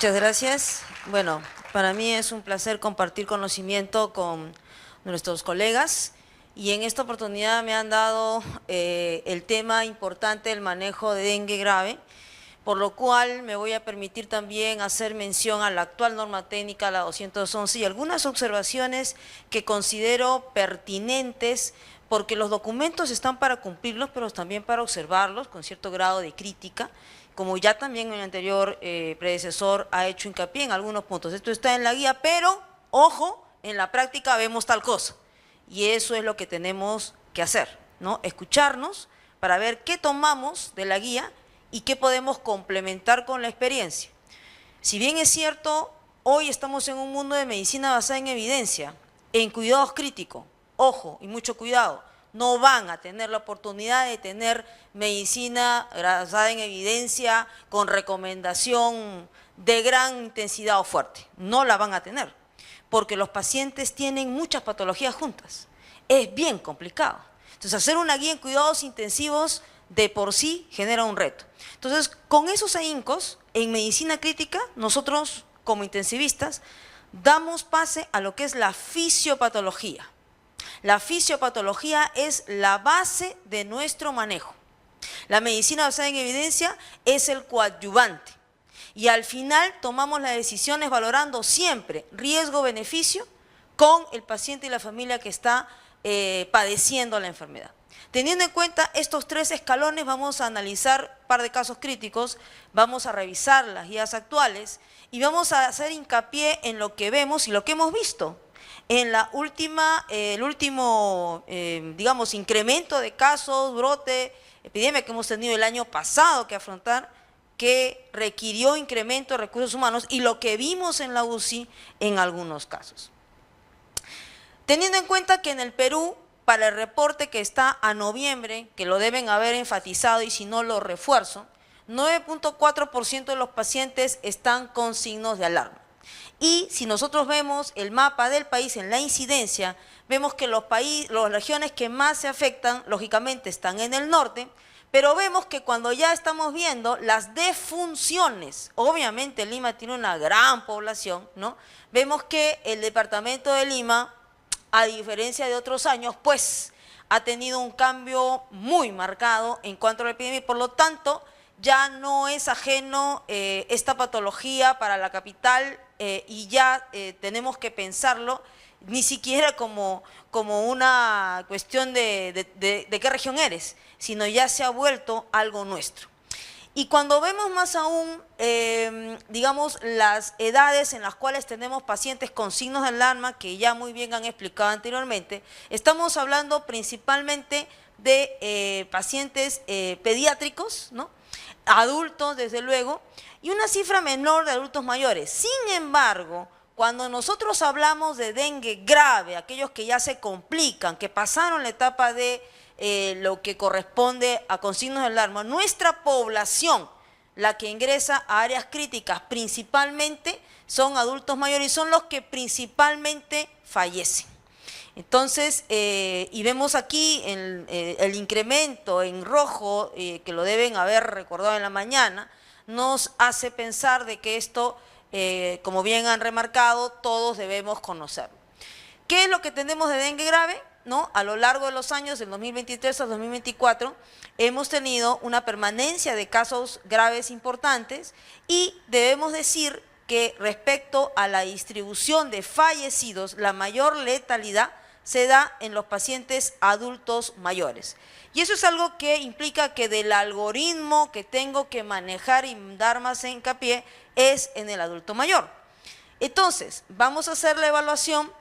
Muchas gracias. Bueno, para mí es un placer compartir conocimiento con nuestros colegas y en esta oportunidad me han dado el tema importante del manejo de dengue grave, por lo cual me voy a permitir también hacer mención a la actual norma técnica, la 211, y algunas observaciones que considero pertinentes porque los documentos están para cumplirlos, pero también para observarlos con cierto grado de crítica, como ya también mi anterior predecesor ha hecho hincapié en algunos puntos. Esto está en la guía, pero, ojo, en la práctica vemos tal cosa. Y eso es lo que tenemos que hacer, ¿no? Escucharnos para ver qué tomamos de la guía y qué podemos complementar con la experiencia. Si bien es cierto, hoy estamos en un mundo de medicina basada en evidencia, en cuidados críticos, ojo y mucho cuidado, no van a tener la oportunidad de tener medicina basada en evidencia con recomendación de gran intensidad o fuerte. No la van a tener, porque los pacientes tienen muchas patologías juntas. Es bien complicado. Entonces, hacer una guía en cuidados intensivos de por sí genera un reto. Entonces, con esos ahincos, en medicina crítica, nosotros como intensivistas damos pase a lo que es la fisiopatología. La fisiopatología es la base de nuestro manejo. La medicina basada en evidencia es el coadyuvante. Y al final tomamos las decisiones valorando siempre riesgo-beneficio con el paciente y la familia que está padeciendo la enfermedad. Teniendo en cuenta estos tres escalones, vamos a analizar un par de casos críticos, vamos a revisar las guías actuales y vamos a hacer hincapié en lo que vemos y lo que hemos visto. En la el último, digamos, incremento de casos, brote, epidemia que hemos tenido el año pasado que afrontar, que requirió incremento de recursos humanos y lo que vimos en la UCI en algunos casos. Teniendo en cuenta que en el Perú, para el reporte que está a noviembre, que lo deben haber enfatizado y si no lo refuerzo, 9.4% de los pacientes están con signos de alarma. Y si nosotros vemos el mapa del país en la incidencia, vemos que las regiones que más se afectan, lógicamente, están en el norte, pero vemos que cuando ya estamos viendo las defunciones, obviamente Lima tiene una gran población, ¿no? Vemos que el departamento de Lima, a diferencia de otros años, pues ha tenido un cambio muy marcado en cuanto a la epidemia y por lo tanto ya no es ajeno esta patología para la capital y ya tenemos que pensarlo ni siquiera como una cuestión de qué región eres, sino ya se ha vuelto algo nuestro. Y cuando vemos más aún, digamos, las edades en las cuales tenemos pacientes con signos de alarma, que ya muy bien han explicado anteriormente, estamos hablando principalmente de pacientes pediátricos, ¿no? Adultos, desde luego, y una cifra menor de adultos mayores. Sin embargo, cuando nosotros hablamos de dengue grave, aquellos que ya se complican, que pasaron la etapa de lo que corresponde a con signos de alarma, nuestra población, la que ingresa a áreas críticas principalmente, son adultos mayores y son los que principalmente fallecen. Entonces, y vemos aquí el incremento en rojo, que lo deben haber recordado en la mañana, nos hace pensar de que esto, como bien han remarcado, todos debemos conocerlo. ¿Qué es lo que tenemos de dengue grave? ¿No? A lo largo de los años, del 2023 al 2024, hemos tenido una permanencia de casos graves importantes y debemos decir que respecto a la distribución de fallecidos, la mayor letalidad se da en los pacientes adultos mayores. Y eso es algo que implica que del algoritmo que tengo que manejar y dar más hincapié es en el adulto mayor. Entonces, vamos a hacer la evaluación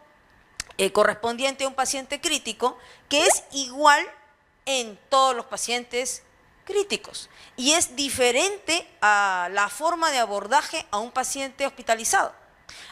correspondiente a un paciente crítico, que es igual en todos los pacientes críticos. Y es diferente a la forma de abordaje a un paciente hospitalizado.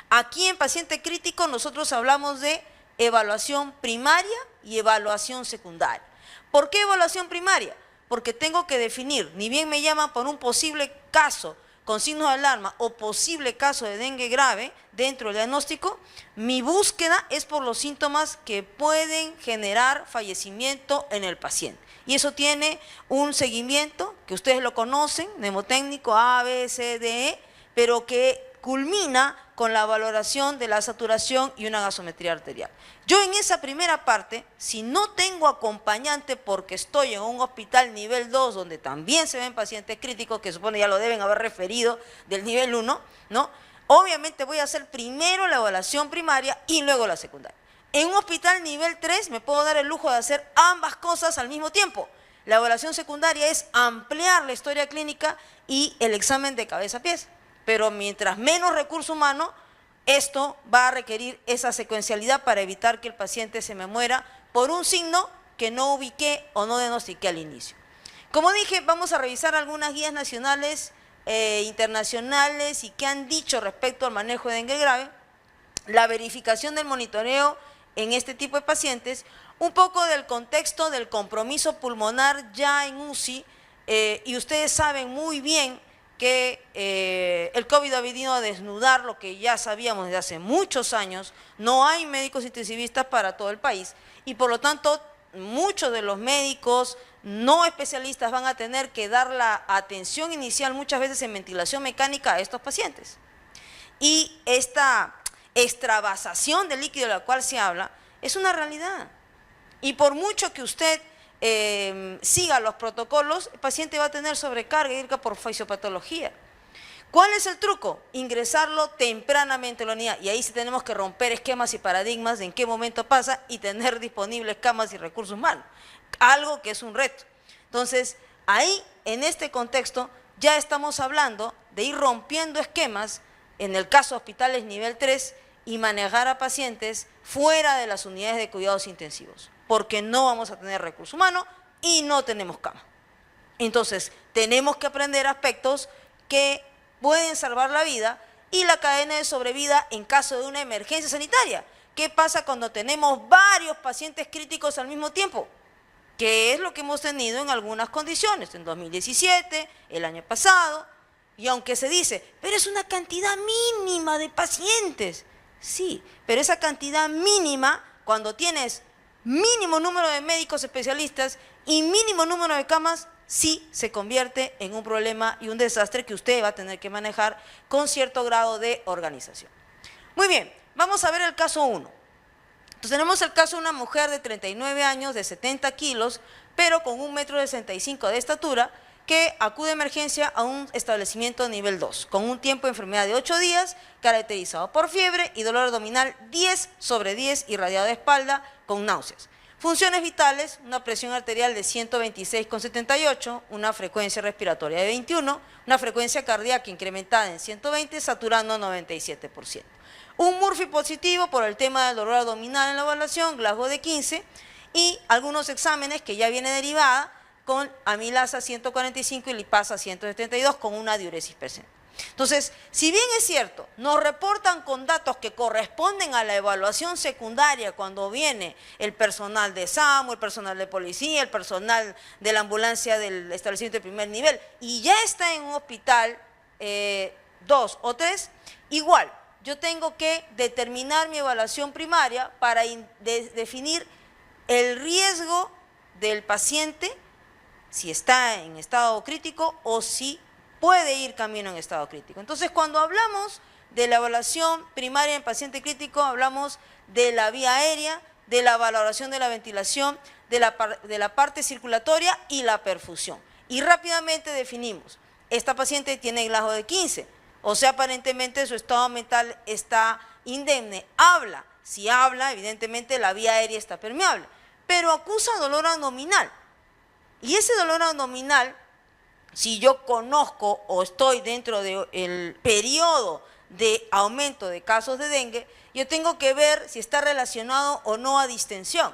Aquí en paciente crítico nosotros hablamos de evaluación primaria y evaluación secundaria. ¿Por qué evaluación primaria? Porque tengo que definir, ni bien me llaman por un posible caso con signos de alarma o posible caso de dengue grave dentro del diagnóstico, mi búsqueda es por los síntomas que pueden generar fallecimiento en el paciente. Y eso tiene un seguimiento que ustedes lo conocen, mnemotécnico A, B, C, D, E, pero que culmina con la valoración de la saturación y una gasometría arterial. Yo en esa primera parte, si no tengo acompañante porque estoy en un hospital nivel 2, donde también se ven pacientes críticos, que supone ya lo deben haber referido del nivel 1, ¿no? Obviamente voy a hacer primero la evaluación primaria y luego la secundaria. En un hospital nivel 3 me puedo dar el lujo de hacer ambas cosas al mismo tiempo. La evaluación secundaria es ampliar la historia clínica y el examen de cabeza a pies. Pero mientras menos recurso humano, esto va a requerir esa secuencialidad para evitar que el paciente se me muera por un signo que no ubiqué o no diagnostiqué al inicio. Como dije, vamos a revisar algunas guías nacionales, internacionales y qué han dicho respecto al manejo de dengue grave, la verificación del monitoreo en este tipo de pacientes, un poco del contexto del compromiso pulmonar ya en UCI, y ustedes saben muy bien que el COVID ha venido a desnudar lo que ya sabíamos desde hace muchos años. No hay médicos intensivistas para todo el país y por lo tanto muchos de los médicos no especialistas van a tener que dar la atención inicial muchas veces en ventilación mecánica a estos pacientes. Y esta extravasación de líquido de la cual se habla es una realidad. Y por mucho que usted siga los protocolos, el paciente va a tener sobrecarga hídrica por fisiopatología. ¿Cuál es el truco? Ingresarlo tempranamente en la unidad. Y ahí sí tenemos que romper esquemas y paradigmas de en qué momento pasa y tener disponibles camas y recursos humanos. Algo que es un reto. Entonces, ahí, en este contexto, ya estamos hablando de ir rompiendo esquemas, en el caso de hospitales nivel 3, y manejar a pacientes fuera de las unidades de cuidados intensivos, porque no vamos a tener recurso humano y no tenemos cama. Entonces, tenemos que aprender aspectos que pueden salvar la vida y la cadena de sobrevida en caso de una emergencia sanitaria. ¿Qué pasa cuando tenemos varios pacientes críticos al mismo tiempo? Que es lo que hemos tenido en algunas condiciones, en 2017, el año pasado, y aunque se dice, pero es una cantidad mínima de pacientes. Sí, pero esa cantidad mínima, cuando tienes mínimo número de médicos especialistas y mínimo número de camas, sí se convierte en un problema y un desastre que usted va a tener que manejar con cierto grado de organización. Muy bien, vamos a ver el caso 1. Entonces tenemos el caso de una mujer de 39 años, de 70 kilos, pero con 1,65 m de estatura, que acude de emergencia a un establecimiento de nivel 2, con un tiempo de enfermedad de 8 días, caracterizado por fiebre y dolor abdominal 10/10 irradiado de espalda, con náuseas. Funciones vitales, una presión arterial de 126,78, una frecuencia respiratoria de 21, una frecuencia cardíaca incrementada en 120, saturando 97%. Un Murphy positivo por el tema del dolor abdominal en la evaluación, Glasgow de 15, y algunos exámenes que ya viene derivada, con amilasa 145 y lipasa 172 con una diuresis presente. Entonces, si bien es cierto, nos reportan con datos que corresponden a la evaluación secundaria cuando viene el personal de SAMU, el personal de policía, el personal de la ambulancia del establecimiento de primer nivel, y ya está en un hospital 2 o 3, igual, yo tengo que determinar mi evaluación primaria para definir el riesgo del paciente, si está en estado crítico o si puede ir camino en estado crítico. Entonces, cuando hablamos de la evaluación primaria en paciente crítico, hablamos de la vía aérea, de la valoración de la ventilación, de la parte circulatoria y la perfusión. Y rápidamente definimos, esta paciente tiene Glasgow de 15, o sea, aparentemente su estado mental está indemne. Habla, si habla, evidentemente la vía aérea está permeable, pero acusa dolor abdominal. Y ese dolor abdominal, si yo conozco o estoy dentro del periodo de aumento de casos de dengue, yo tengo que ver si está relacionado o no a distensión.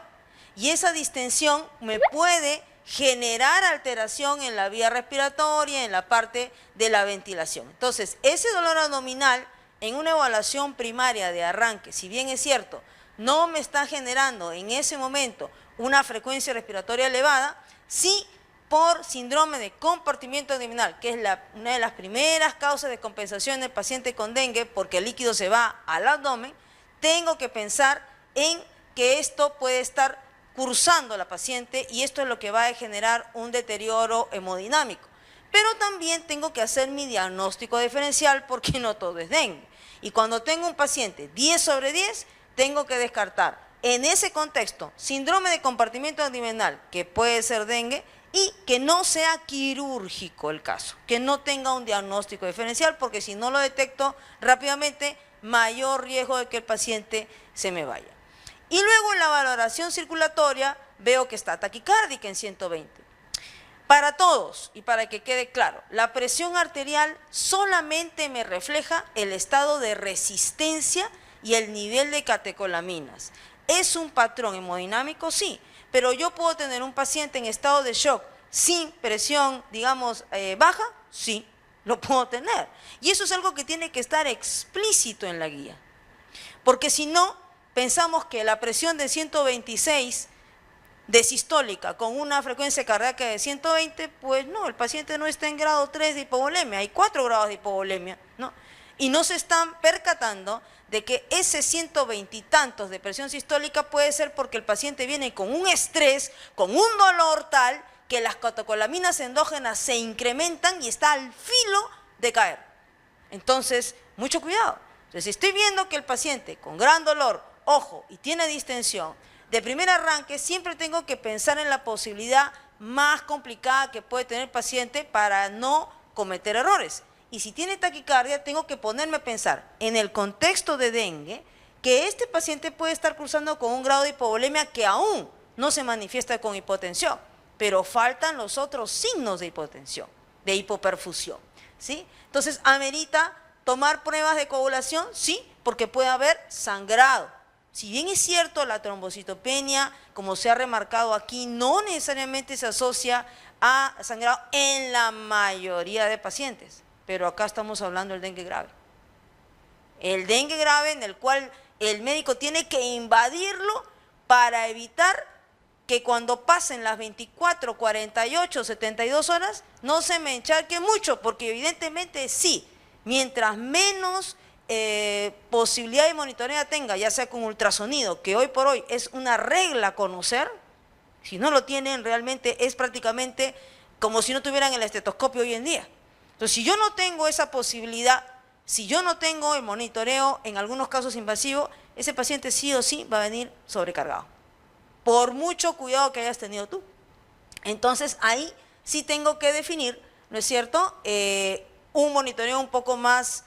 Y esa distensión me puede generar alteración en la vía respiratoria, en la parte de la ventilación. Entonces, ese dolor abdominal en una evaluación primaria de arranque, si bien es cierto, no me está generando en ese momento una frecuencia respiratoria elevada, sí por síndrome de compartimiento abdominal, que es una de las primeras causas de compensación del paciente con dengue, porque el líquido se va al abdomen, tengo que pensar en que esto puede estar cursando la paciente y esto es lo que va a generar un deterioro hemodinámico. Pero también tengo que hacer mi diagnóstico diferencial porque no todo es dengue. Y cuando tengo un paciente 10 sobre 10, tengo que descartar en ese contexto síndrome de compartimiento abdominal, que puede ser dengue, y que no sea quirúrgico el caso, que no tenga un diagnóstico diferencial, porque si no lo detecto rápidamente, mayor riesgo de que el paciente se me vaya. Y luego en la valoración circulatoria veo que está taquicárdica en 120. Para todos, y para que quede claro, la presión arterial solamente me refleja el estado de resistencia y el nivel de catecolaminas. ¿Es un patrón hemodinámico? Sí, pero yo puedo tener un paciente en estado de shock sin presión, digamos, baja, sí, lo puedo tener. Y eso es algo que tiene que estar explícito en la guía. Porque si no, pensamos que la presión de 126 de sistólica con una frecuencia cardíaca de 120, pues no, el paciente no está en grado 3 de hipovolemia, hay 4 grados de hipovolemia, ¿no? Y no se están percatando de que ese 120 y tantos de presión sistólica puede ser porque el paciente viene con un estrés, con un dolor tal, que las catecolaminas endógenas se incrementan y está al filo de caer. Entonces, mucho cuidado. Entonces, si estoy viendo que el paciente con gran dolor, ojo, y tiene distensión, de primer arranque siempre tengo que pensar en la posibilidad más complicada que puede tener el paciente para no cometer errores. Y si tiene taquicardia, tengo que ponerme a pensar en el contexto de dengue que este paciente puede estar cursando con un grado de hipovolemia que aún no se manifiesta con hipotensión, pero faltan los otros signos de hipotensión, de hipoperfusión, ¿sí? Entonces, ¿amerita tomar pruebas de coagulación? Sí, porque puede haber sangrado. Si bien es cierto, la trombocitopenia, como se ha remarcado aquí, no necesariamente se asocia a sangrado en la mayoría de pacientes, pero acá estamos hablando del dengue grave. El dengue grave en el cual el médico tiene que invadirlo para evitar que cuando pasen las 24, 48, 72 horas no se me encharque mucho, porque evidentemente sí, mientras menos posibilidad de monitoreo tenga, ya sea con ultrasonido, que hoy por hoy es una regla conocer, si no lo tienen realmente es prácticamente como si no tuvieran el estetoscopio hoy en día. Entonces, si yo no tengo esa posibilidad, si yo no tengo el monitoreo, en algunos casos invasivos, ese paciente sí o sí va a venir sobrecargado, por mucho cuidado que hayas tenido tú. Entonces, ahí sí tengo que definir, ¿no es cierto?, un monitoreo un poco más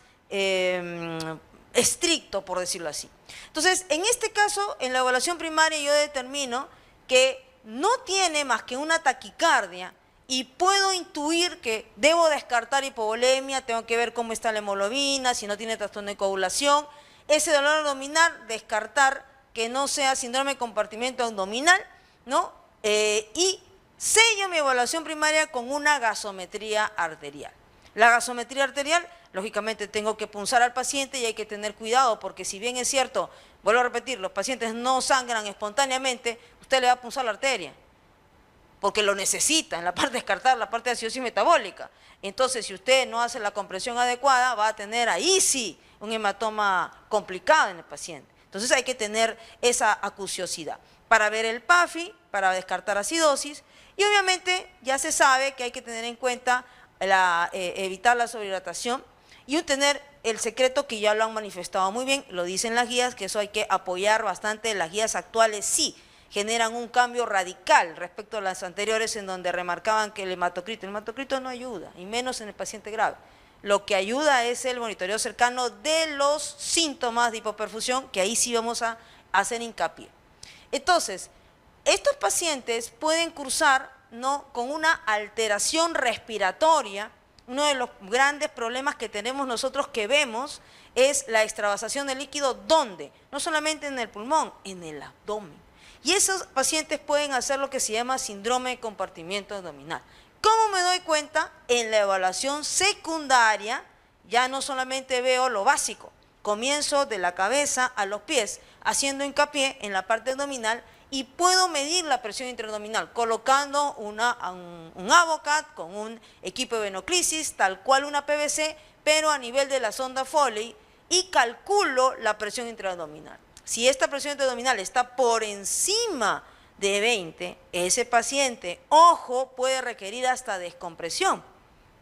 estricto, por decirlo así. Entonces, en este caso, en la evaluación primaria yo determino que no tiene más que una taquicardia y puedo intuir que debo descartar hipovolemia, tengo que ver cómo está la hemoglobina, si no tiene trastorno de coagulación. Ese dolor abdominal, descartar que no sea síndrome de compartimiento abdominal, ¿no? Y sello mi evaluación primaria con una gasometría arterial. La gasometría arterial, lógicamente tengo que punzar al paciente y hay que tener cuidado porque si bien es cierto, vuelvo a repetir, los pacientes no sangran espontáneamente, usted le va a punzar la arteria porque lo necesita en la parte de descartar, la parte de acidosis metabólica. Entonces, si usted no hace la compresión adecuada, va a tener ahí sí un hematoma complicado en el paciente. Entonces hay que tener esa acuciosidad para ver el PAFI, para descartar acidosis y obviamente ya se sabe que hay que tener en cuenta evitar la sobrehidratación y tener el secreto que ya lo han manifestado muy bien, lo dicen las guías, que eso hay que apoyar bastante. Las guías actuales sí generan un cambio radical respecto a las anteriores en donde remarcaban que el hematocrito no ayuda, y menos en el paciente grave. Lo que ayuda es el monitoreo cercano de los síntomas de hipoperfusión, que ahí sí vamos a hacer hincapié. Entonces, estos pacientes pueden cursar, ¿no?, con una alteración respiratoria. Uno de los grandes problemas que tenemos nosotros que vemos es la extravasación de líquido, ¿dónde? No solamente en el pulmón, en el abdomen. Y esos pacientes pueden hacer lo que se llama síndrome de compartimiento abdominal. ¿Cómo me doy cuenta? En la evaluación secundaria, ya no solamente veo lo básico, comienzo de la cabeza a los pies, haciendo hincapié en la parte abdominal y puedo medir la presión intraabdominal colocando un Avocat con un equipo de venoclisis, tal cual una PVC, pero a nivel de la sonda Foley, y calculo la presión intraabdominal. Si esta presión intraabdominal está por encima de 20, ese paciente, ojo, puede requerir hasta descompresión,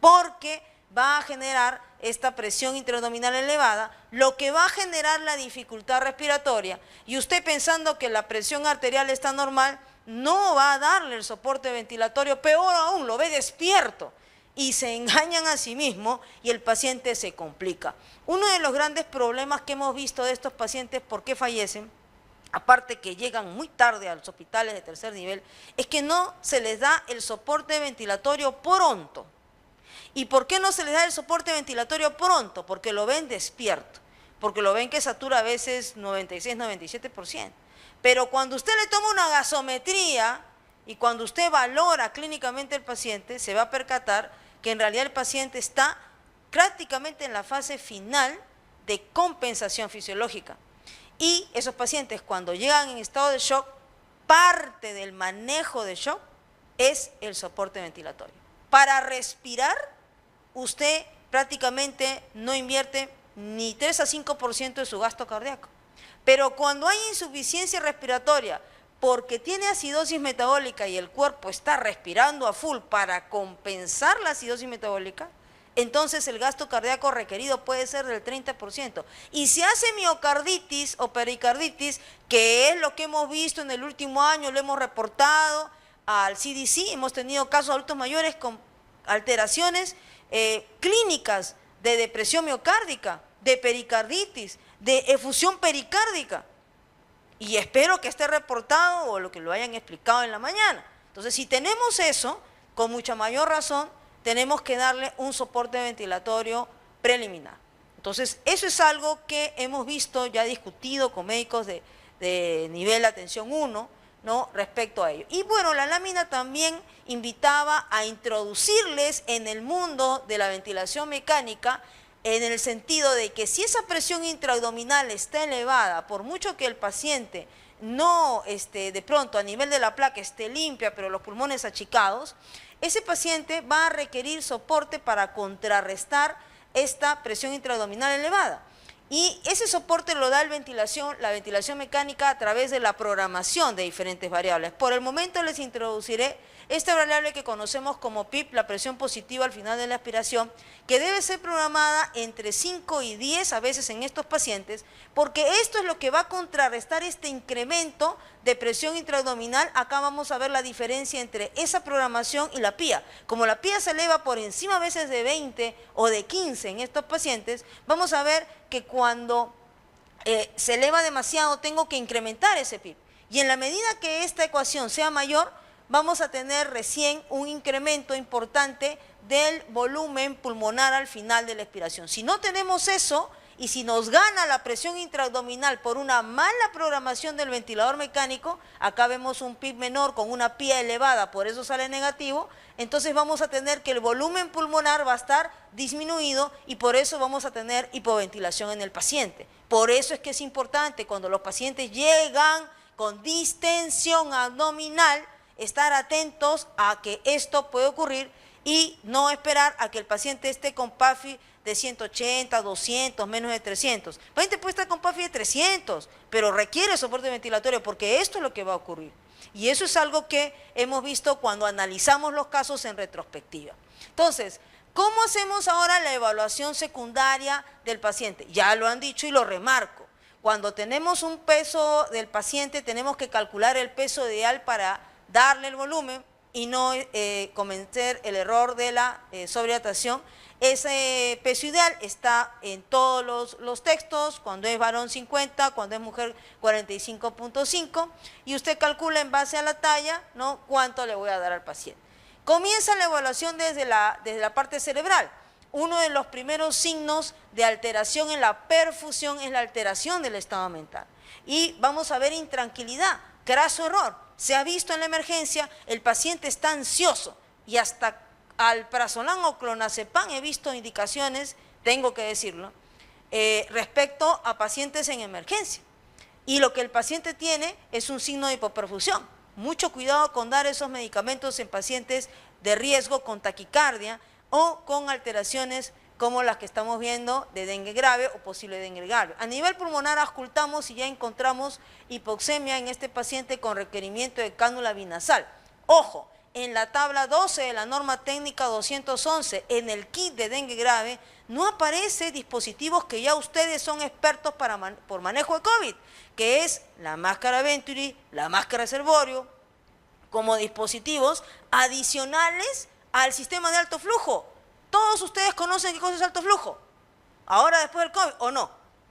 porque va a generar esta presión intraabdominal elevada, lo que va a generar la dificultad respiratoria, y usted pensando que la presión arterial está normal, no va a darle el soporte ventilatorio, peor aún, lo ve despierto, y se engañan a sí mismo y el paciente se complica. Uno de los grandes problemas que hemos visto de estos pacientes, ¿por qué fallecen?, aparte que llegan muy tarde a los hospitales de tercer nivel, es que no se les da el soporte ventilatorio pronto. ¿Y por qué no se les da el soporte ventilatorio pronto? Porque lo ven despierto, porque lo ven que satura a veces 96, 97%. Pero cuando usted le toma una gasometría y cuando usted valora clínicamente al paciente, se va a percatar que en realidad el paciente está prácticamente en la fase final de compensación fisiológica. Y esos pacientes, cuando llegan en estado de shock, parte del manejo de shock es el soporte ventilatorio. Para respirar, usted prácticamente no invierte ni 3 a 5% de su gasto cardíaco. Pero cuando hay insuficiencia respiratoria, porque tiene acidosis metabólica y el cuerpo está respirando a full para compensar la acidosis metabólica, entonces el gasto cardíaco requerido puede ser del 30%. Y si hace miocarditis o pericarditis, que es lo que hemos visto en el último año, lo hemos reportado al CDC, hemos tenido casos de adultos mayores con alteraciones clínicas de depresión miocárdica, de pericarditis, de efusión pericárdica. Y espero que esté reportado o lo que lo hayan explicado en la mañana. Entonces, si tenemos eso, con mucha mayor razón, tenemos que darle un soporte ventilatorio preliminar. Entonces, eso es algo que hemos visto, ya discutido con médicos de nivel de atención 1, ¿no?, respecto a ello. Y bueno, la lámina también invitaba a introducirles en el mundo de la ventilación mecánica, en el sentido de que si esa presión intraabdominal está elevada, por mucho que el paciente no de pronto a nivel de la placa esté limpia, pero los pulmones achicados, ese paciente va a requerir soporte para contrarrestar esta presión intraabdominal elevada. Y ese soporte lo da la ventilación mecánica a través de la programación de diferentes variables. Por el momento les introduciré esta variable que conocemos como PIP, la presión positiva al final de la aspiración, que debe ser programada entre 5 y 10 a veces en estos pacientes, porque esto es lo que va a contrarrestar este incremento de presión intraabdominal. Acá vamos a ver la diferencia entre esa programación y la PIA. Como la PIA se eleva por encima a veces de 20 o de 15 en estos pacientes, vamos a ver que cuando se eleva demasiado tengo que incrementar ese PIB. Y en la medida que esta ecuación sea mayor, vamos a tener recién un incremento importante del volumen pulmonar al final de la expiración. Si no tenemos eso y si nos gana la presión intraabdominal por una mala programación del ventilador mecánico, acá vemos un PIB menor con una PIA elevada, por eso sale negativo, entonces vamos a tener que el volumen pulmonar va a estar disminuido y por eso vamos a tener hipoventilación en el paciente. Por eso es que es importante cuando los pacientes llegan con distensión abdominal, estar atentos a que esto puede ocurrir y no esperar a que el paciente esté con PAFI de 180, 200, menos de 300. El paciente puede estar con PAFI de 300, pero requiere soporte ventilatorio porque esto es lo que va a ocurrir. Y eso es algo que hemos visto cuando analizamos los casos en retrospectiva. Entonces, ¿cómo hacemos ahora la evaluación secundaria del paciente? Ya lo han dicho y lo remarco. Cuando tenemos un peso del paciente, tenemos que calcular el peso ideal para darle el volumen y no cometer el error de la sobrehidratación. Ese peso ideal está en todos los textos, cuando es varón 50, cuando es mujer 45.5, y usted calcula en base a la talla, ¿no?, cuánto le voy a dar al paciente. Comienza la evaluación desde la parte cerebral. Uno de los primeros signos de alteración en la perfusión es la alteración del estado mental. Y vamos a ver intranquilidad, craso error. Se ha visto en la emergencia, el paciente está ansioso y hasta alprazolam o clonazepam he visto indicaciones, tengo que decirlo, respecto a pacientes en emergencia. Y lo que el paciente tiene es un signo de hipoperfusión. Mucho cuidado con dar esos medicamentos en pacientes de riesgo con taquicardia o con alteraciones como las que estamos viendo de dengue grave o posible dengue grave. A nivel pulmonar auscultamos y ya encontramos hipoxemia en este paciente con requerimiento de cánula binasal. Ojo, en la tabla 12 de la norma técnica 211, en el kit de dengue grave, no aparece dispositivos que ya ustedes son expertos por manejo de COVID, que es la máscara Venturi, la máscara Servorio, como dispositivos adicionales al sistema de alto flujo. Todos ustedes conocen qué cosa es alto flujo, ahora después del COVID, ¿o no?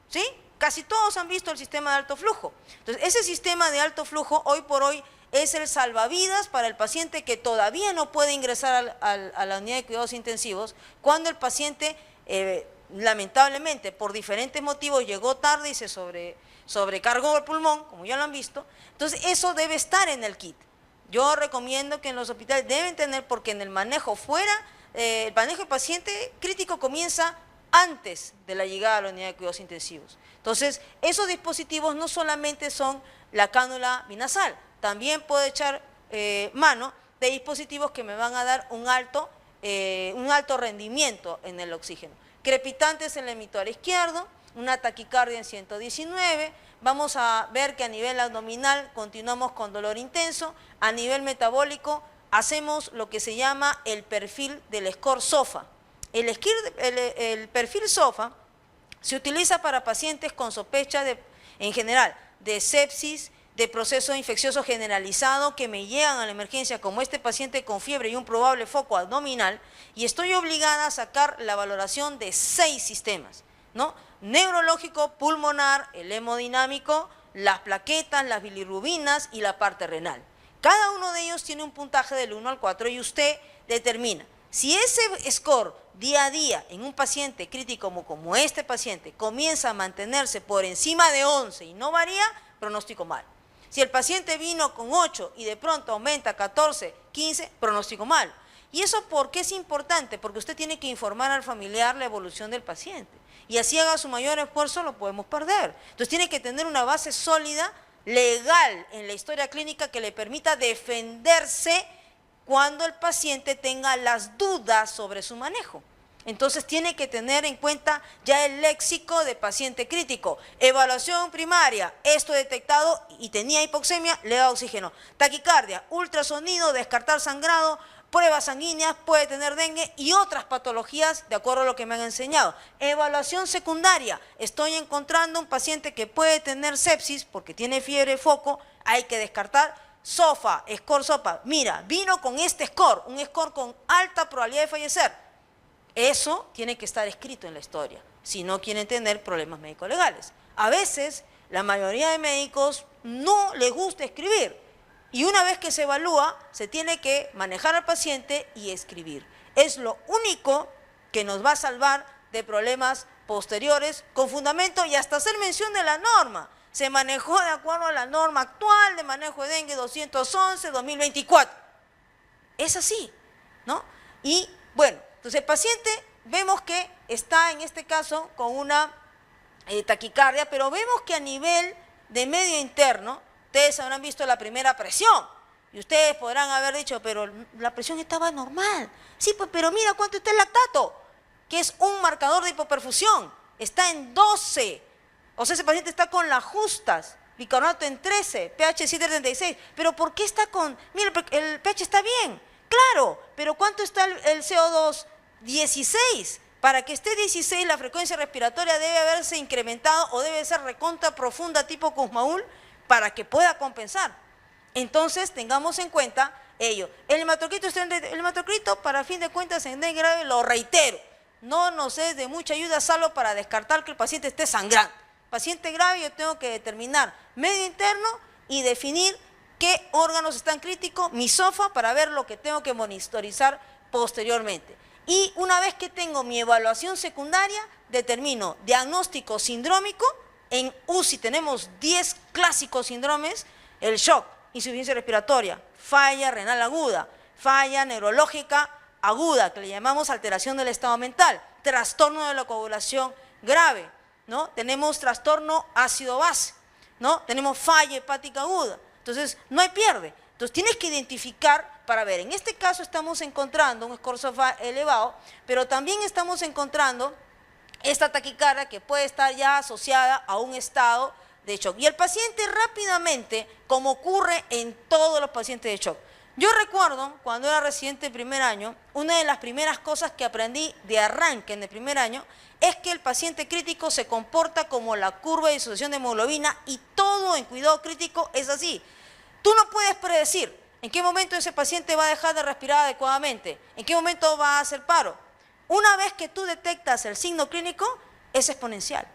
¿Sí? Casi todos han visto el sistema de alto flujo. Entonces, ese sistema de alto flujo, hoy por hoy, es el salvavidas para el paciente que todavía no puede ingresar a la unidad de cuidados intensivos, cuando el paciente, lamentablemente, por diferentes motivos, llegó tarde y se sobrecargó el pulmón, como ya lo han visto. Entonces, eso debe estar en el kit. Yo recomiendo que en los hospitales deben tener, porque en el manejo el manejo del paciente crítico comienza antes de la llegada a la unidad de cuidados intensivos. Entonces, esos dispositivos no solamente son la cánula binasal, también puedo echar mano de dispositivos que me van a dar un alto rendimiento en el oxígeno. Crepitantes en el emisor izquierdo, una taquicardia en 119, vamos a ver que a nivel abdominal continuamos con dolor intenso, a nivel metabólico hacemos lo que se llama el perfil del score SOFA. El perfil SOFA se utiliza para pacientes con sospecha en general de sepsis, de proceso infeccioso generalizado que me llegan a la emergencia, como este paciente con fiebre y un probable foco abdominal, y estoy obligada a sacar la valoración de 6 sistemas, ¿no? Neurológico, pulmonar, el hemodinámico, las plaquetas, las bilirrubinas y la parte renal. Cada uno de ellos tiene un puntaje del 1 al 4 y usted determina. Si ese score día a día en un paciente crítico como este paciente comienza a mantenerse por encima de 11 y no varía, pronóstico mal. Si el paciente vino con 8 y de pronto aumenta a 14, 15, pronóstico mal. ¿Y eso por qué es importante? Porque usted tiene que informar al familiar la evolución del paciente. Y así haga su mayor esfuerzo, lo podemos perder. Entonces tiene que tener una base sólida, legal en la historia clínica que le permita defenderse cuando el paciente tenga las dudas sobre su manejo. Entonces tiene que tener en cuenta ya el léxico de paciente crítico. Evaluación primaria, esto detectado y tenía hipoxemia, le da oxígeno. Taquicardia, ultrasonido, descartar sangrado, pruebas sanguíneas, puede tener dengue y otras patologías de acuerdo a lo que me han enseñado. Evaluación secundaria, estoy encontrando un paciente que puede tener sepsis porque tiene fiebre, foco, hay que descartar. SOFA, score SOFA, mira, vino con este score, un score con alta probabilidad de fallecer. Eso tiene que estar escrito en la historia, si no quieren tener problemas médico-legales. A veces, la mayoría de médicos no les gusta escribir, y una vez que se evalúa, se tiene que manejar al paciente y escribir. Es lo único que nos va a salvar de problemas posteriores, con fundamento y hasta hacer mención de la norma. Se manejó de acuerdo a la norma actual de manejo de dengue 211-2024. Es así, ¿no? Y bueno, entonces el paciente vemos que está en este caso con una taquicardia, pero vemos que a nivel de medio interno, ustedes habrán visto la primera presión y ustedes podrán haber dicho, pero la presión estaba normal. Sí, pues, pero mira cuánto está el lactato, que es un marcador de hipoperfusión, está en 12. O sea, ese paciente está con las justas, bicarbonato en 13, pH 7.36. ¿Pero por qué está con...? Mira, el pH está bien, claro, pero ¿cuánto está el CO2? 16. Para que esté 16, la frecuencia respiratoria debe haberse incrementado o debe ser recontra profunda tipo Kussmaul para que pueda compensar. Entonces, tengamos en cuenta ello. El hematocrito, para fin de cuentas, en dengue grave, lo reitero, no nos es de mucha ayuda, salvo para descartar que el paciente esté sangrando. Paciente grave, yo tengo que determinar medio interno y definir qué órganos están críticos, mi SOFA, para ver lo que tengo que monitorizar posteriormente. Y una vez que tengo mi evaluación secundaria, determino diagnóstico sindrómico. En UCI tenemos 10 clásicos síndromes: el shock, insuficiencia respiratoria, falla renal aguda, falla neurológica aguda, que le llamamos alteración del estado mental, trastorno de la coagulación grave, ¿no? Tenemos trastorno ácido-base, ¿no? Tenemos falla hepática aguda. Entonces, no hay pierde. Entonces, tienes que identificar para ver. En este caso estamos encontrando un score SOFA elevado, pero también estamos encontrando esta taquicardia que puede estar ya asociada a un estado de shock. Y el paciente rápidamente, como ocurre en todos los pacientes de shock, Yo recuerdo, cuando era residente de primer año, una de las primeras cosas que aprendí de arranque en el primer año es que el paciente crítico se comporta como la curva de disociación de hemoglobina y todo en cuidado crítico es así. Tú no puedes predecir en qué momento ese paciente va a dejar de respirar adecuadamente, en qué momento va a hacer paro. Una vez que tú detectas el signo clínico, es exponencial.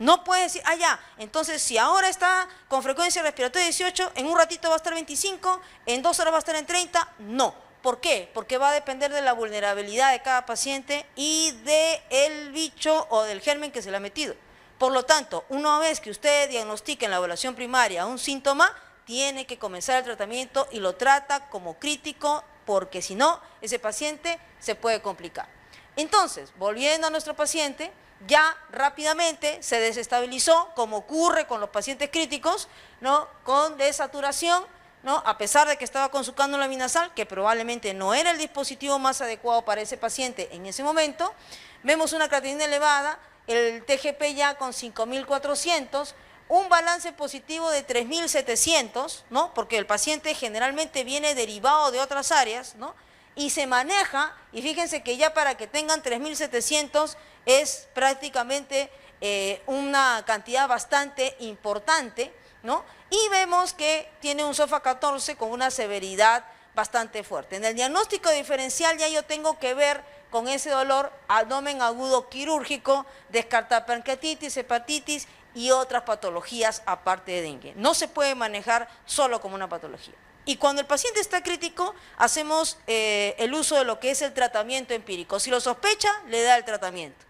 No puedes decir, ya, entonces si ahora está con frecuencia respiratoria 18, en un ratito va a estar 25, en 2 horas va a estar en 30, no. ¿Por qué? Porque va a depender de la vulnerabilidad de cada paciente y del bicho o del germen que se le ha metido. Por lo tanto, una vez que usted diagnostique en la evaluación primaria un síntoma, tiene que comenzar el tratamiento y lo trata como crítico, porque si no, ese paciente se puede complicar. Entonces, volviendo a nuestro paciente, ya rápidamente se desestabilizó, como ocurre con los pacientes críticos, ¿no? Con desaturación, ¿no? A pesar de que estaba con su cánula binasal, que probablemente no era el dispositivo más adecuado para ese paciente en ese momento. Vemos una creatinina elevada, el TGP ya con 5.400, un balance positivo de 3.700, ¿no? Porque el paciente generalmente viene derivado de otras áreas, ¿no? Y se maneja, y fíjense que ya para que tengan 3.700 es prácticamente una cantidad bastante importante, ¿no? Y vemos que tiene un SOFA 14 con una severidad bastante fuerte. En el diagnóstico diferencial ya yo tengo que ver con ese dolor, abdomen agudo quirúrgico, descartar pancreatitis, hepatitis y otras patologías aparte de dengue. No se puede manejar solo como una patología. Y cuando el paciente está crítico, hacemos el uso de lo que es el tratamiento empírico. Si lo sospecha, le da el tratamiento.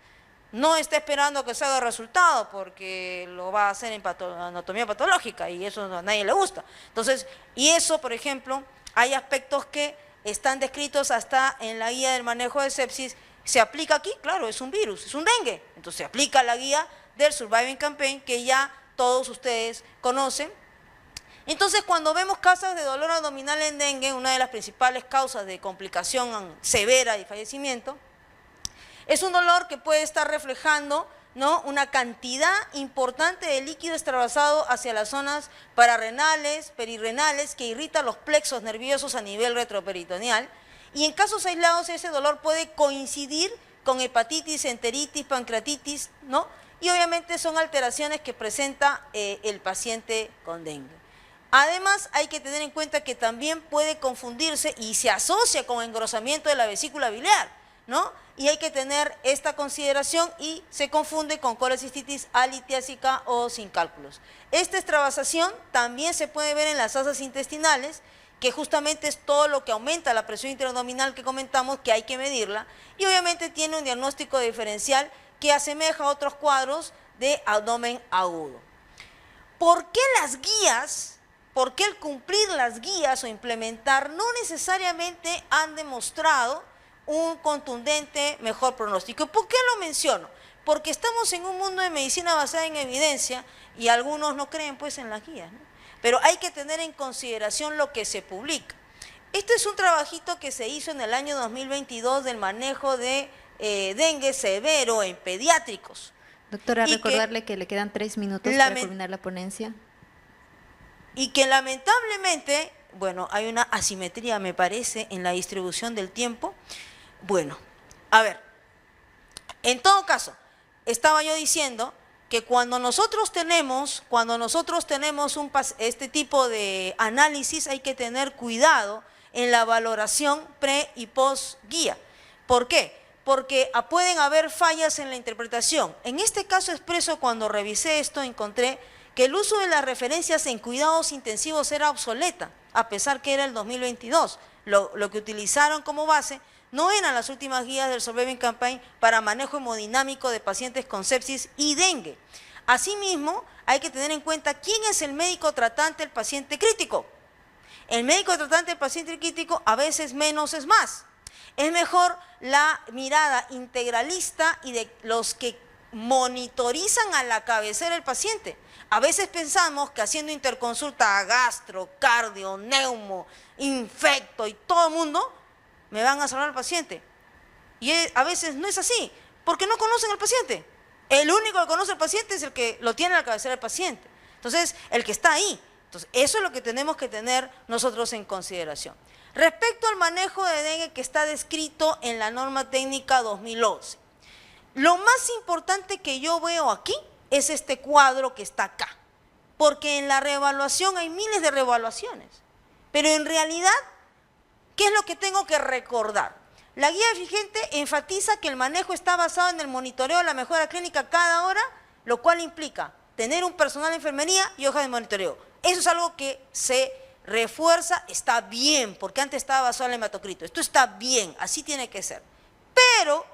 No está esperando que se haga resultado porque lo va a hacer en anatomía patológica y eso a nadie le gusta. Entonces, y eso, por ejemplo, hay aspectos que están descritos hasta en la guía del manejo de sepsis. Se aplica aquí, claro, es un virus, es un dengue. Entonces se aplica la guía del Surviving Campaign que ya todos ustedes conocen. Entonces, cuando vemos casos de dolor abdominal en dengue, una de las principales causas de complicación severa y fallecimiento, es un dolor que puede estar reflejando, ¿no?, una cantidad importante de líquido extravasado hacia las zonas pararrenales, perirrenales, que irrita los plexos nerviosos a nivel retroperitoneal. Y en casos aislados ese dolor puede coincidir con hepatitis, enteritis, pancreatitis, ¿no? Y obviamente son alteraciones que presenta el paciente con dengue. Además, hay que tener en cuenta que también puede confundirse y se asocia con engrosamiento de la vesícula biliar, ¿no? Y hay que tener esta consideración y se confunde con colecistitis alitiásica o sin cálculos. Esta extravasación también se puede ver en las asas intestinales, que justamente es todo lo que aumenta la presión interabdominal que comentamos, que hay que medirla, y obviamente tiene un diagnóstico diferencial que asemeja a otros cuadros de abdomen agudo. ¿Por qué las guías? ¿Por qué el cumplir las guías o implementar no necesariamente han demostrado un contundente mejor pronóstico? ¿Por qué lo menciono? Porque estamos en un mundo de medicina basada en evidencia y algunos no creen pues en las guías, ¿no? Pero hay que tener en consideración lo que se publica. Este es un trabajito que se hizo en el año 2022 del manejo de dengue severo en pediátricos. Doctora, recordarle que le quedan 3 minutos para culminar la ponencia. Y que lamentablemente, bueno, hay una asimetría, me parece, en la distribución del tiempo. Bueno, a ver, en todo caso, estaba yo diciendo que cuando nosotros tenemos este tipo de análisis, hay que tener cuidado en la valoración pre y post guía. ¿Por qué? Porque pueden haber fallas en la interpretación. En este caso expreso, cuando revisé esto, encontré que el uso de las referencias en cuidados intensivos era obsoleta, a pesar que era el 2022. Lo que utilizaron como base no eran las últimas guías del Surviving Campaign para manejo hemodinámico de pacientes con sepsis y dengue. Asimismo, hay que tener en cuenta quién es el médico tratante del paciente crítico. El médico tratante del paciente crítico, a veces menos es más. Es mejor la mirada integralista y de los que monitorizan a la cabecera del paciente. A veces pensamos que haciendo interconsulta a gastro, cardio, neumo, infecto y todo el mundo, me van a salvar al paciente. Y a veces no es así, porque no conocen al paciente. El único que conoce al paciente es el que lo tiene a la cabecera del paciente. Entonces, el que está ahí. Entonces, eso es lo que tenemos que tener nosotros en consideración. Respecto al manejo de dengue que está descrito en la norma técnica 2011, lo más importante que yo veo aquí es este cuadro que está acá, porque en la reevaluación hay miles de reevaluaciones, pero en realidad, ¿qué es lo que tengo que recordar? La guía vigente enfatiza que el manejo está basado en el monitoreo de la mejora clínica cada hora, lo cual implica tener un personal de enfermería y hojas de monitoreo. Eso es algo que se refuerza, está bien, porque antes estaba basado en el hematocrito. Esto está bien, así tiene que ser. Pero,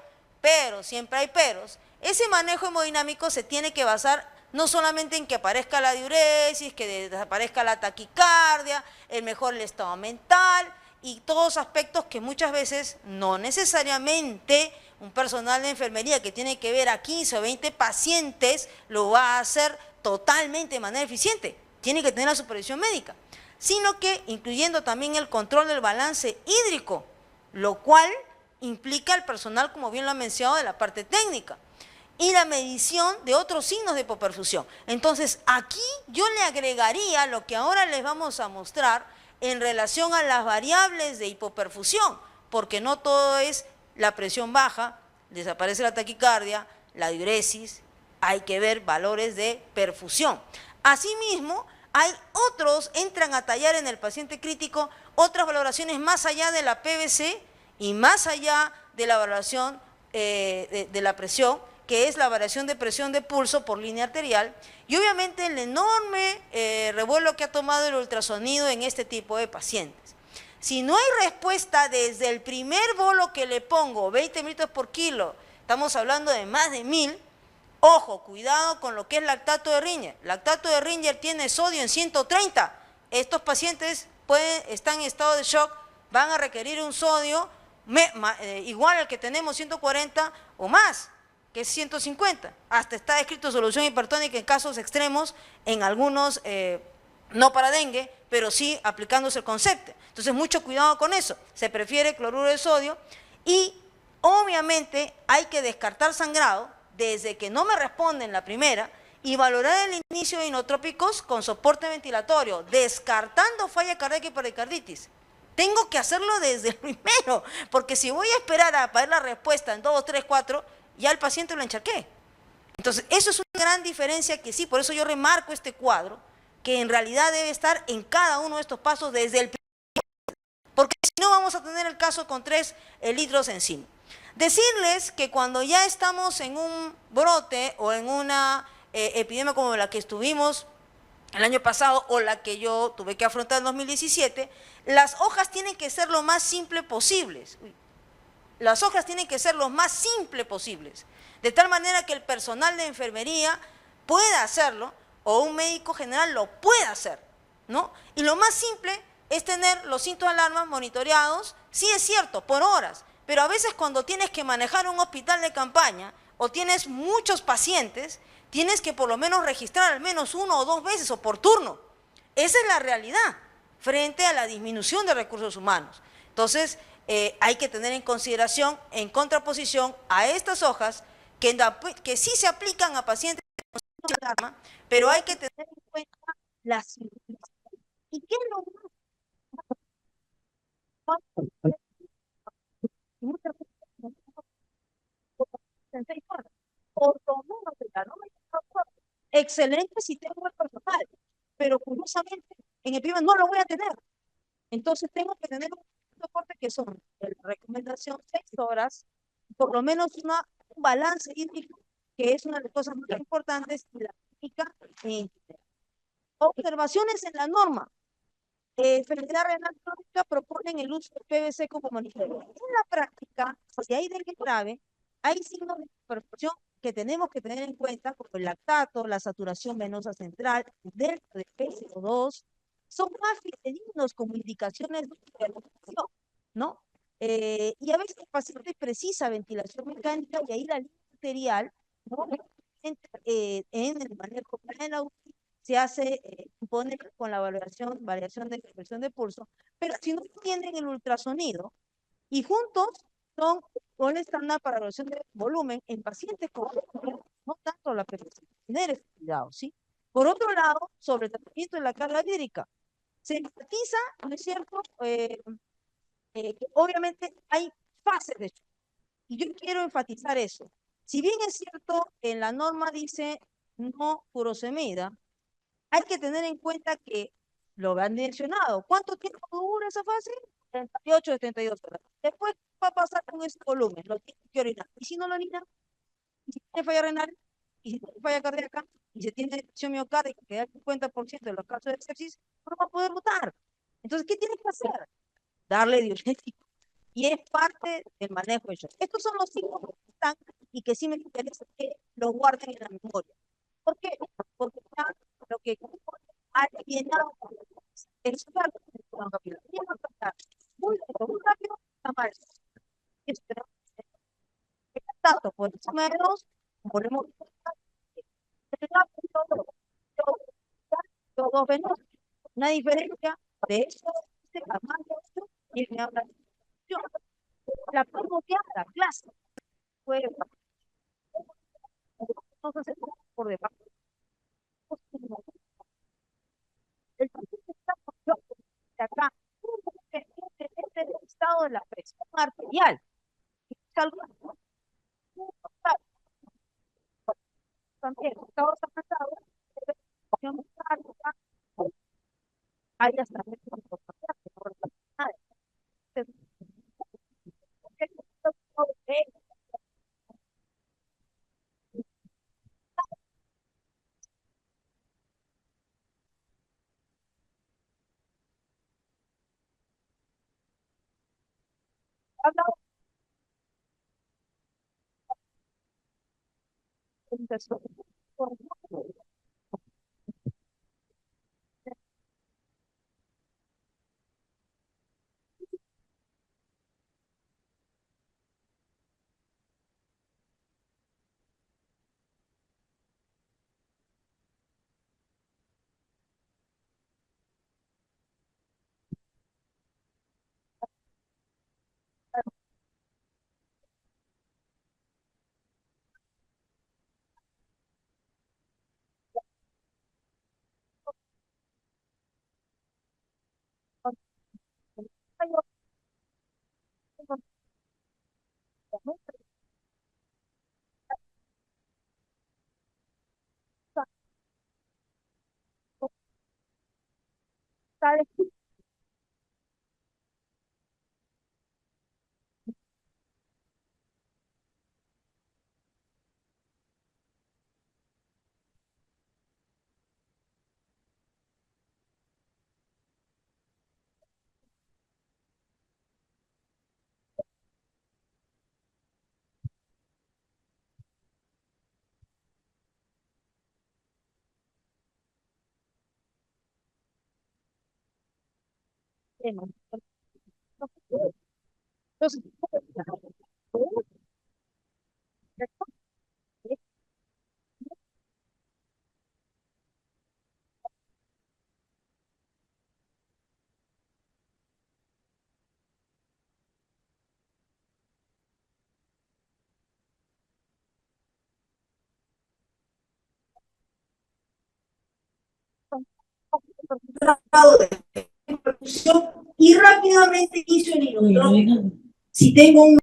siempre hay peros, ese manejo hemodinámico se tiene que basar no solamente en que aparezca la diuresis, que desaparezca la taquicardia, el mejor el estado mental y todos aspectos que muchas veces no necesariamente un personal de enfermería que tiene que ver a 15 o 20 pacientes lo va a hacer totalmente de manera eficiente. Tiene que tener la supervisión médica, sino que incluyendo también el control del balance hídrico, lo cual implica el personal, como bien lo ha mencionado, de la parte técnica, y la medición de otros signos de hipoperfusión. Entonces, aquí yo le agregaría lo que ahora les vamos a mostrar en relación a las variables de hipoperfusión, porque no todo es la presión baja, desaparece la taquicardia, la diuresis, hay que ver valores de perfusión. Asimismo, hay otros, entran a tallar en el paciente crítico otras valoraciones más allá de la PVC y más allá de la valoración de la presión, que es la variación de presión de pulso por línea arterial, y obviamente el enorme revuelo que ha tomado el ultrasonido en este tipo de pacientes. Si no hay respuesta desde el primer bolo que le pongo, 20 mililitros por kilo, estamos hablando de más de 1000, ojo, cuidado con lo que es lactato de Ringer. Lactato de Ringer tiene sodio en 130. Estos pacientes están en estado de shock, van a requerir un sodio igual al que tenemos, 140 o más, que es 150. Hasta está descrito solución hipertónica en casos extremos, en algunos, no para dengue, pero sí aplicándose el concepto. Entonces, mucho cuidado con eso. Se prefiere cloruro de sodio y obviamente hay que descartar sangrado desde que no me responden la primera y valorar el inicio de inotrópicos con soporte ventilatorio, descartando falla cardíaca y pericarditis. Tengo que hacerlo desde el primero, porque si voy a esperar a ver la respuesta en 2, 3, 4, ya el paciente lo encharqué. Entonces, eso es una gran diferencia que sí, por eso yo remarco este cuadro, que en realidad debe estar en cada uno de estos pasos desde el primero, porque si no vamos a tener el caso con 3 litros encima. Decirles que cuando ya estamos en un brote o en una epidemia como la que estuvimos el año pasado o la que yo tuve que afrontar en 2017, las hojas tienen que ser lo más simple posibles. Las hojas tienen que ser lo más simple posibles, de tal manera que el personal de enfermería pueda hacerlo o un médico general lo pueda hacer, ¿no? Y lo más simple es tener los síntomas de alarma monitoreados, sí es cierto, por horas, pero a veces cuando tienes que manejar un hospital de campaña o tienes muchos pacientes, tienes que por lo menos registrar al menos 1 o 2 veces o por turno. Esa es la realidad frente a la disminución de recursos humanos. Entonces, hay que tener en consideración, en contraposición a estas hojas, que sí se aplican a pacientes con síntomas de alarma, pero hay que tener en cuenta las... ¿Y qué es lo más? Por lo menos de la norma, excelente si tengo el personal, pero curiosamente en el primer no lo voy a tener. Entonces tengo que tener un soporte que son, la recomendación, 6 horas, por lo menos un balance hídrico, que es una de las cosas más importantes, y la técnica en general. Observaciones en la norma. Enfermedad renal crónica proponen el uso de PVC como monitoreo. En la práctica, si hay dengue grave, hay signos de perfusión que tenemos que tener en cuenta, como el lactato, la saturación venosa central, el delta de PCO2, son más fidedignos como indicaciones de hipertensión, ¿no? Y a veces el paciente precisa ventilación mecánica y ahí la línea arterial, ¿no? En el manejo de la UCI se hace, pone con la variación de presión de pulso, pero si no tienen el ultrasonido y juntos son con estándar para evaluación de volumen en pacientes con no tanto la presión, tener ese cuidado, ¿sí? Por otro lado, sobre el tratamiento de la carga hídrica, se enfatiza, ¿no es cierto?, que obviamente hay fases de choque. Y yo quiero enfatizar eso. Si bien es cierto, en la norma dice no furosemida, hay que tener en cuenta que lo han mencionado. ¿Cuánto tiempo dura esa fase? 38, 72 horas. Después va a pasar con ese volumen, lo tiene que orinar. Y si no lo orina, y si tiene falla renal, y si tiene falla cardíaca, y si tiene infección miocárdica, que da el 50% de los casos de sepsis, no va a poder votar. Entonces, ¿qué tiene que hacer? Darle diurético. Y es parte del manejo de shock. Estos son los síntomas que están y que sí me interesa que los guarden en la memoria. ¿Por qué? Porque ya lo que ha llenado es claro, muy rápido, está mal. Eso tenemos que tener datos por encima de dos, volvemos a todos vemos una diferencia de eso, a más de esto, y me habla la promoción, clase, fue entonces por debajo. El paciente está de acá, este es el estado de la presión arterial. Es algo también, estado avanzado, presión cardíaca, hay hasta habla entonces, y rápidamente inicio el inodoro. Si tengo un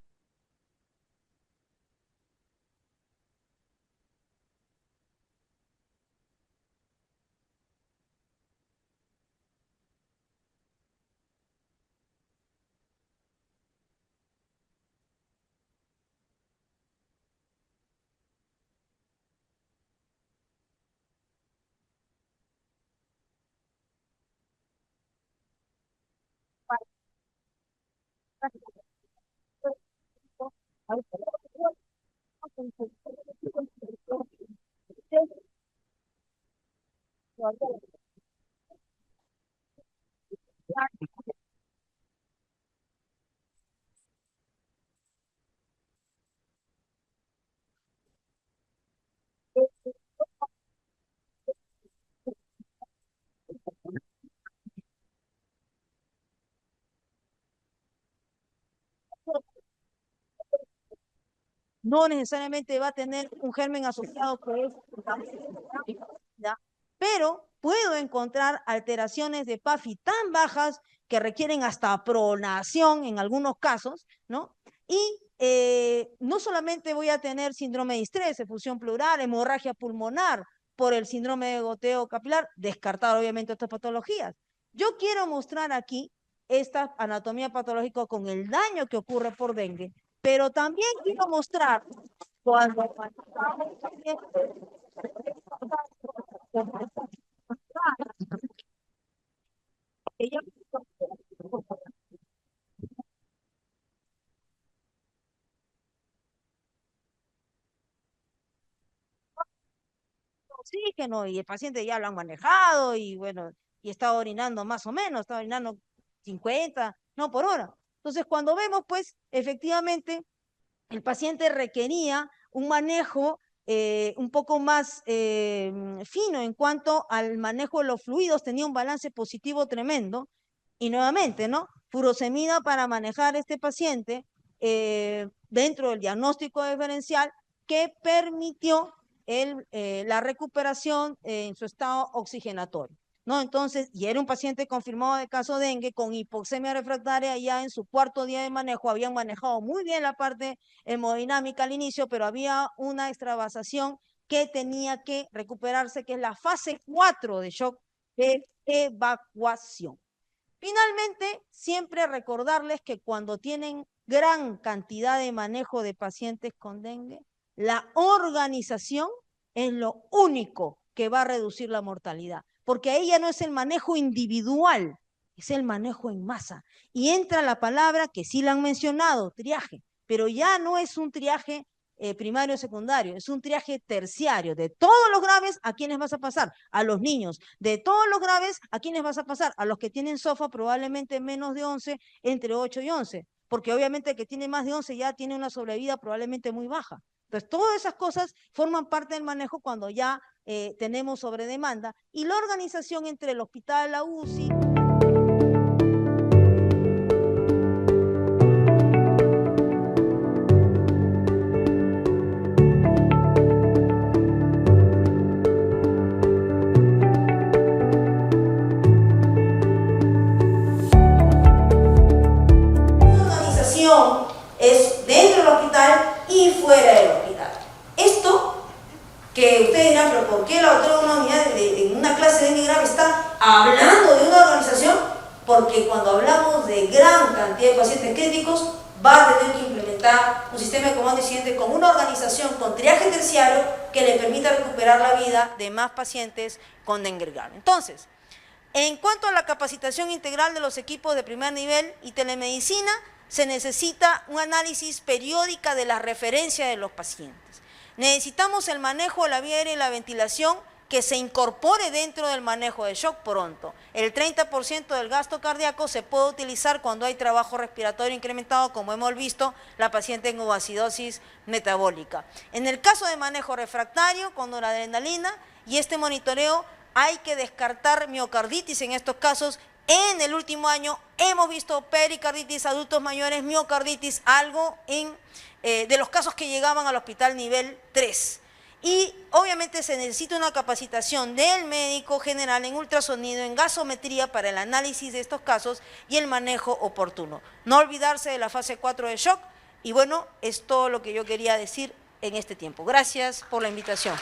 no necesariamente va a tener un germen asociado que es, ¿ya? pero puedo encontrar alteraciones de PAFI tan bajas que requieren hasta pronación en algunos casos, ¿no? Y no solamente voy a tener síndrome de estrés, efusión pleural, hemorragia pulmonar por el síndrome de goteo capilar, descartar obviamente estas patologías. Yo quiero mostrar aquí esta anatomía patológica con el daño que ocurre por dengue, pero también quiero mostrar cuando oxígeno y el paciente ya lo han manejado y bueno, y está orinando más o menos, está orinando 50, no por hora. Entonces, cuando vemos, pues, efectivamente, el paciente requería un manejo un poco más fino en cuanto al manejo de los fluidos, tenía un balance positivo tremendo. Y nuevamente, ¿no? Furosemida para manejar este paciente dentro del diagnóstico diferencial que permitió la recuperación en su estado oxigenatorio, ¿no? Entonces, y era un paciente confirmado de caso dengue con hipoxemia refractaria ya en su cuarto día de manejo, habían manejado muy bien la parte hemodinámica al inicio, pero había una extravasación que tenía que recuperarse, que es la fase 4 de shock de evacuación. Finalmente, siempre recordarles que cuando tienen gran cantidad de manejo de pacientes con dengue, la organización es lo único que va a reducir la mortalidad, porque ahí ya no es el manejo individual, es el manejo en masa. Y entra la palabra que sí la han mencionado, triaje, pero ya no es un triaje primario o secundario, es un triaje terciario. De todos los graves, ¿a quiénes vas a pasar? A los niños. De todos los graves, ¿a quiénes vas a pasar? A los que tienen SOFA probablemente menos de 11, entre 8 y 11, porque obviamente el que tiene más de 11 ya tiene una sobrevida probablemente muy baja. Entonces, todas esas cosas forman parte del manejo cuando ya tenemos sobredemanda y la organización entre el hospital, la UCI, es dentro del hospital y fuera del hospital. Esto que ustedes dirán, pero ¿por qué la doctora en una unidad en una clase de dengue grave está hablando de una organización? Porque cuando hablamos de gran cantidad de pacientes críticos, va a tener que implementar un sistema de comando incidente con una organización con triaje terciario que le permita recuperar la vida de más pacientes con dengue grave. Entonces, en cuanto a la capacitación integral de los equipos de primer nivel y telemedicina, se necesita un análisis periódica de la referencia de los pacientes. Necesitamos el manejo de la vía aérea y la ventilación que se incorpore dentro del manejo de shock pronto. El 30% del gasto cardíaco se puede utilizar cuando hay trabajo respiratorio incrementado, como hemos visto, la paciente en ovoacidosis metabólica. En el caso de manejo refractario, con noradrenalina y este monitoreo, hay que descartar miocarditis en estos casos. En el último año hemos visto pericarditis, adultos mayores, miocarditis, algo de los casos que llegaban al hospital nivel 3. Y obviamente se necesita una capacitación del médico general en ultrasonido, en gasometría para el análisis de estos casos y el manejo oportuno. No olvidarse de la fase 4 de shock y bueno, es todo lo que yo quería decir en este tiempo. Gracias por la invitación.